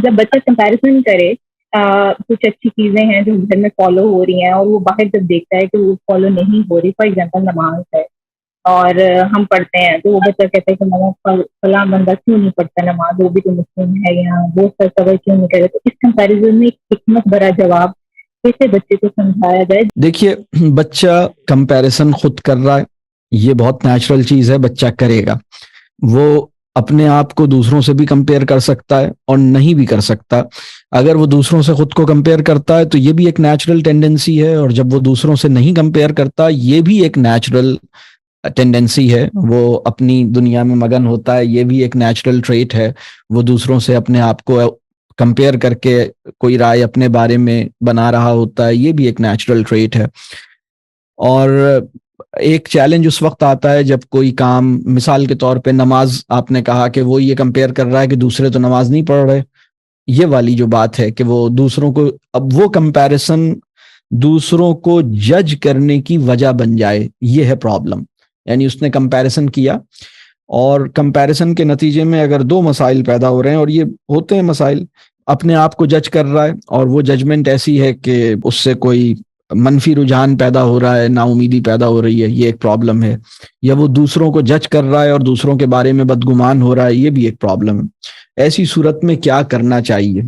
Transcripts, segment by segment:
جب بچہ کمپیریزن کرے کچھ اچھی چیزیں ہیں جو گھر میں فالو ہو رہی ہیں اور وہ باہر جب دیکھتا ہے کہ وہ فالو نہیں ہو رہی، فار ایگزامپل نماز ہے اور ہم پڑھتے ہیں تو وہ بچہ کہتا ہے کہ ماما فلاں بندہ کیوں نہیں پڑھتا نماز، وہ بھی تو مسلم ہے، یا وہ سر کور کیوں نہیں کرے. تو اس کمپیریزن میں ایک حکمت بھرا جواب کیسے بچے کو سمجھایا جائے؟ دیکھیے، بچہ کمپیریزن خود کر رہا ہے، یہ بہت نیچرل چیز ہے، بچہ کرے گا. وہ اپنے آپ کو دوسروں سے بھی کمپیئر کر سکتا ہے اور نہیں بھی کر سکتا. اگر وہ دوسروں سے خود کو کمپیئر کرتا ہے تو یہ بھی ایک نیچرل ٹینڈنسی ہے، اور جب وہ دوسروں سے نہیں کمپیئر کرتا یہ بھی ایک نیچرل ٹینڈنسی ہے. وہ اپنی دنیا میں مگن ہوتا ہے، یہ بھی ایک نیچرل ٹریٹ ہے. وہ دوسروں سے اپنے آپ کو کمپیئر کر کے کوئی رائے اپنے بارے میں بنا رہا ہوتا ہے، یہ بھی ایک نیچرل ٹریٹ ہے. اور ایک چیلنج اس وقت آتا ہے جب کوئی کام، مثال کے طور پہ نماز، آپ نے کہا کہ وہ یہ کمپیئر کر رہا ہے کہ دوسرے تو نماز نہیں پڑھ رہے. یہ والی جو بات ہے کہ وہ دوسروں کو، اب وہ کمپیریزن دوسروں کو جج کرنے کی وجہ بن جائے، یہ ہے پرابلم. یعنی اس نے کمپیریزن کیا، اور کمپیریزن کے نتیجے میں اگر دو مسائل پیدا ہو رہے ہیں، اور یہ ہوتے ہیں مسائل، اپنے آپ کو جج کر رہا ہے اور وہ ججمنٹ ایسی ہے کہ اس سے کوئی منفی رجحان پیدا ہو رہا ہے، نا امیدی پیدا ہو رہی ہے، یہ ایک پرابلم ہے. یا وہ دوسروں کو جج کر رہا ہے اور دوسروں کے بارے میں بدگمان ہو رہا ہے، یہ بھی ایک پرابلم ہے. ایسی صورت میں کیا کرنا چاہیے؟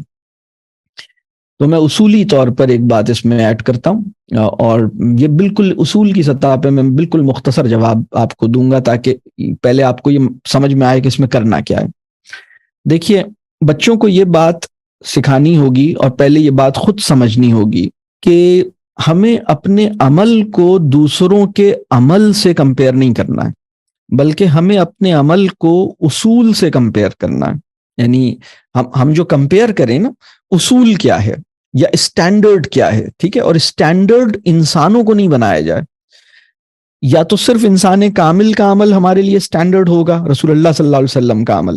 تو میں اصولی طور پر ایک بات اس میں ایڈ کرتا ہوں، اور یہ بالکل اصول کی سطح پہ میں بالکل مختصر جواب آپ کو دوں گا تاکہ پہلے آپ کو یہ سمجھ میں آئے کہ اس میں کرنا کیا ہے. دیکھیے، بچوں کو یہ بات سکھانی ہوگی اور پہلے یہ بات خود سمجھنی ہوگی کہ ہمیں اپنے عمل کو دوسروں کے عمل سے کمپیئر نہیں کرنا ہے، بلکہ ہمیں اپنے عمل کو اصول سے کمپیئر کرنا ہے. یعنی ہم جو کمپیئر کریں نا، اصول کیا ہے یا اسٹینڈرڈ کیا ہے، ٹھیک ہے؟ اور اسٹینڈرڈ انسانوں کو نہیں بنایا جائے. یا تو صرف انسان کامل کا عمل ہمارے لیے اسٹینڈرڈ ہوگا، رسول اللہ صلی اللہ علیہ وسلم کا عمل،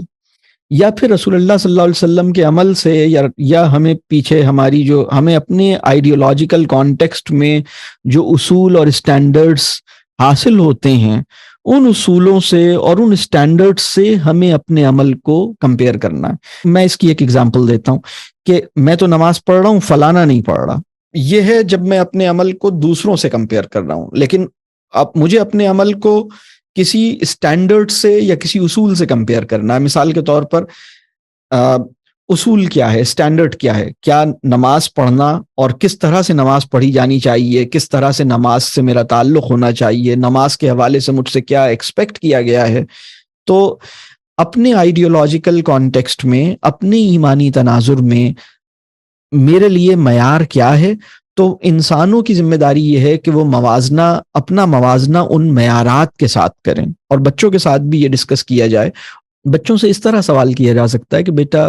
یا پھر رسول اللہ صلی اللہ علیہ وسلم کے عمل سے یا ہمیں پیچھے ہماری جو ہمیں اپنے آئیڈیولوجیکل کانٹیکسٹ میں جو اصول اور اسٹینڈرڈز حاصل ہوتے ہیں، ان اصولوں سے اور ان اسٹینڈرڈ سے ہمیں اپنے عمل کو کمپیئر کرنا ہے. میں اس کی ایک ایگزامپل دیتا ہوں کہ میں تو نماز پڑھ رہا ہوں، فلانا نہیں پڑھ رہا. یہ ہے جب میں اپنے عمل کو دوسروں سے کمپیئر کر رہا ہوں. لیکن اب مجھے اپنے عمل کو کسی اسٹینڈرڈ سے یا کسی اصول سے کمپیئر کرنا ہے. مثال کے طور پر اصول کیا ہے، اسٹینڈرڈ کیا ہے، کیا نماز پڑھنا اور کس طرح سے نماز پڑھی جانی چاہیے، کس طرح سے نماز سے میرا تعلق ہونا چاہیے، نماز کے حوالے سے مجھ سے کیا ایکسپیکٹ کیا گیا ہے. تو اپنے آئیڈیولوجیکل کانٹیکسٹ میں، اپنے ایمانی تناظر میں میرے لیے معیار کیا ہے. تو انسانوں کی ذمہ داری یہ ہے کہ وہ اپنا موازنہ ان معیارات کے ساتھ کریں. اور بچوں کے ساتھ بھی یہ ڈسکس کیا جائے. بچوں سے اس طرح سوال کیا جا سکتا ہے کہ بیٹا،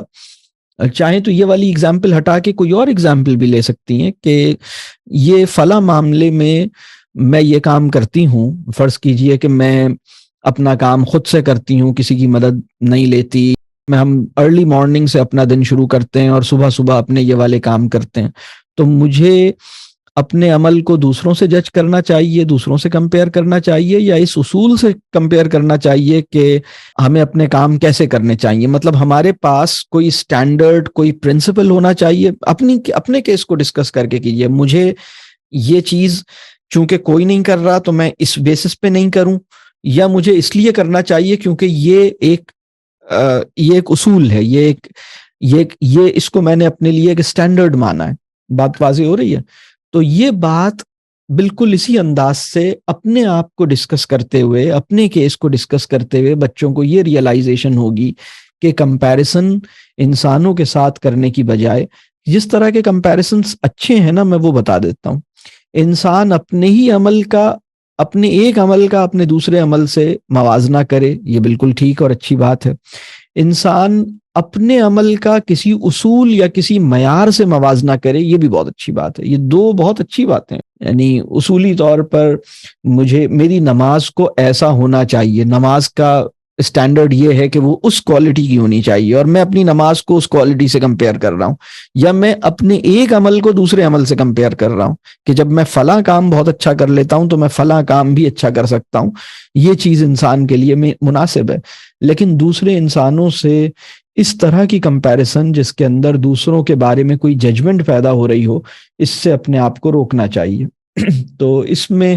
چاہیں تو یہ والی اگزامپل ہٹا کے کوئی اور اگزامپل بھی لے سکتی ہیں کہ یہ فلاں معاملے میں یہ کام کرتی ہوں، فرض کیجئے کہ میں اپنا کام خود سے کرتی ہوں، کسی کی مدد نہیں لیتی. ہم ارلی مارننگ سے اپنا دن شروع کرتے ہیں اور صبح صبح اپنے یہ والے کام کرتے ہیں. تو مجھے اپنے عمل کو دوسروں سے جج کرنا چاہیے، دوسروں سے کمپیئر کرنا چاہیے، یا اس اصول سے کمپیئر کرنا چاہیے کہ ہمیں اپنے کام کیسے کرنے چاہیے. مطلب ہمارے پاس کوئی سٹینڈرڈ، کوئی پرنسپل ہونا چاہیے. اپنے کیس کو ڈسکس کر کے کیجیے، مجھے یہ چیز چونکہ کوئی نہیں کر رہا تو میں اس بیسس پہ نہیں کروں، یا مجھے اس لیے کرنا چاہیے کیونکہ یہ ایک اصول ہے، یہ اس کو میں نے اپنے لیے ایک سٹینڈرڈ مانا ہے. بات واضح ہو رہی ہے؟ تو یہ بات بالکل اسی انداز سے اپنے آپ کو ڈسکس کرتے ہوئے، اپنے کیس کو ڈسکس کرتے ہوئے بچوں کو یہ ریئلائزیشن ہوگی کہ کمپیریزن انسانوں کے ساتھ کرنے کی بجائے، جس طرح کے کمپیریزنس اچھے ہیں نا، میں وہ بتا دیتا ہوں. انسان اپنے ایک عمل کا اپنے دوسرے عمل سے موازنہ کرے، یہ بالکل ٹھیک اور اچھی بات ہے. انسان اپنے عمل کا کسی اصول یا کسی معیار سے موازنہ کرے، یہ بھی بہت اچھی بات ہے. یہ دو بہت اچھی باتیں. یعنی اصولی طور پر میری نماز کو ایسا ہونا چاہیے، نماز کا اسٹینڈرڈ یہ ہے کہ وہ اس کوالٹی کی ہونی چاہیے، اور میں اپنی نماز کو اس کوالٹی سے کمپیئر کر رہا ہوں. یا میں اپنے ایک عمل کو دوسرے عمل سے کمپیئر کر رہا ہوں کہ جب میں فلاں کام بہت اچھا کر لیتا ہوں تو میں فلاں کام بھی اچھا کر سکتا ہوں. یہ چیز انسان کے لیے مناسب ہے. لیکن دوسرے انسانوں سے اس طرح کی کمپیریسن جس کے اندر دوسروں کے بارے میں کوئی ججمنٹ پیدا ہو رہی ہو، اس سے اپنے آپ کو روکنا چاہیے. تو اس میں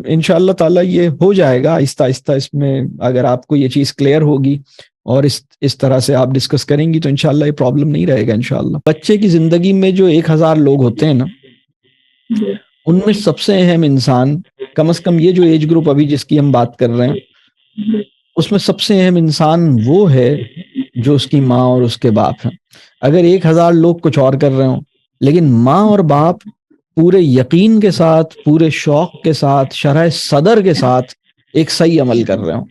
انشاءاللہ تعالیٰ یہ ہو جائے گا آہستہ آہستہ. اس میں اگر آپ کو یہ چیز کلیئر ہوگی اور اس طرح سے آپ ڈسکس کریں گی تو انشاءاللہ یہ پرابلم نہیں رہے گا انشاءاللہ. بچے کی زندگی میں جو 1000 لوگ ہوتے ہیں نا، ان میں سب سے اہم انسان، کم از کم یہ جو ایج گروپ ابھی جس کی ہم بات کر رہے ہیں، اس میں سب سے اہم انسان وہ ہے جو اس کی ماں اور اس کے باپ ہیں. اگر 1000 لوگ کچھ اور کر رہے ہوں لیکن ماں اور باپ پورے یقین کے ساتھ، پورے شوق کے ساتھ، شرح صدر کے ساتھ ایک صحیح عمل کر رہے ہوں،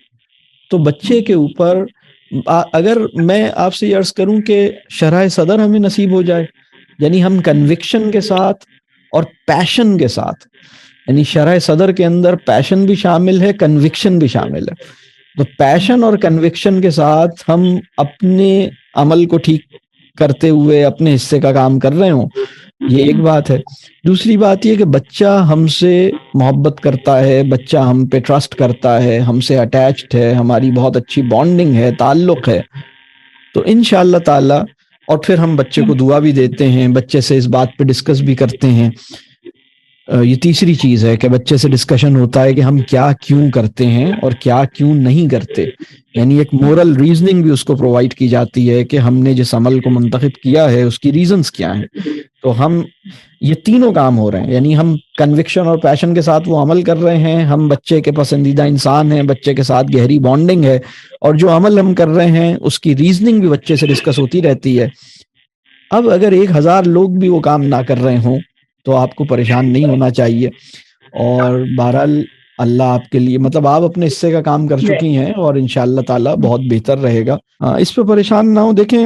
تو بچے کے اوپر اگر میں آپ سے یہ عرض کروں کہ شرح صدر ہمیں نصیب ہو جائے، یعنی ہم کنوکشن کے ساتھ اور پیشن کے ساتھ، یعنی شرح صدر کے اندر پیشن بھی شامل ہے، کنوکشن بھی شامل ہے، تو پیشن اور کنوکشن کے ساتھ ہم اپنے عمل کو ٹھیک کرتے ہوئے اپنے حصے کا کام کر رہے ہوں، یہ ایک بات ہے. دوسری بات یہ کہ بچہ ہم سے محبت کرتا ہے، بچہ ہم پہ ٹرسٹ کرتا ہے، ہم سے اٹیچڈ ہے، ہماری بہت اچھی بانڈنگ ہے، تعلق ہے، تو انشاءاللہ تعالی. اور پھر ہم بچے کو دعا بھی دیتے ہیں، بچے سے اس بات پہ ڈسکس بھی کرتے ہیں. یہ تیسری چیز ہے کہ بچے سے ڈسکشن ہوتا ہے کہ ہم کیا کیوں کرتے ہیں اور کیا کیوں نہیں کرتے، یعنی ایک مورل ریزننگ بھی اس کو پرووائڈ کی جاتی ہے کہ ہم نے جس عمل کو منتخب کیا ہے اس کی ریزنز کیا ہیں. تو ہم یہ تینوں کام ہو رہے ہیں، یعنی ہم کنوکشن اور پیشن کے ساتھ وہ عمل کر رہے ہیں، ہم بچے کے پسندیدہ انسان ہیں، بچے کے ساتھ گہری بانڈنگ ہے، اور جو عمل ہم کر رہے ہیں اس کی ریزننگ بھی بچے سے ڈسکس ہوتی رہتی ہے. اب اگر 1000 لوگ بھی وہ کام نہ کر رہے ہوں تو آپ کو پریشان نہیں ہونا چاہیے، اور بہرحال اللہ آپ کے لیے، مطلب آپ اپنے حصے کا کام کر چکی ہیں اور انشاءاللہ تعالی بہت بہتر رہے گا. اس پہ پریشان نہ ہو. دیکھیں،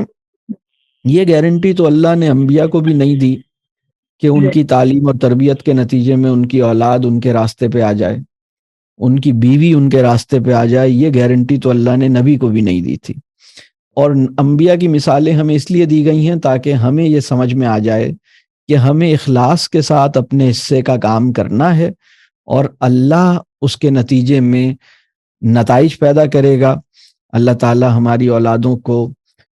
یہ گارنٹی تو اللہ نے انبیاء کو بھی نہیں دی کہ ان کی تعلیم اور تربیت کے نتیجے میں ان کی اولاد ان کے راستے پہ آ جائے، ان کی بیوی ان کے راستے پہ آ جائے. یہ گارنٹی تو اللہ نے نبی کو بھی نہیں دی تھی. اور انبیاء کی مثالیں ہمیں اس لیے دی گئی ہیں تاکہ ہمیں یہ سمجھ میں آ جائے کہ ہمیں اخلاص کے ساتھ اپنے حصے کا کام کرنا ہے، اور اللہ اس کے نتیجے میں نتائج پیدا کرے گا. اللہ تعالی ہماری اولادوں کو،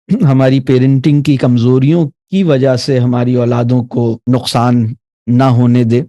ہماری پیرنٹنگ کی کمزوریوں کی وجہ سے ہماری اولادوں کو نقصان نہ ہونے دے.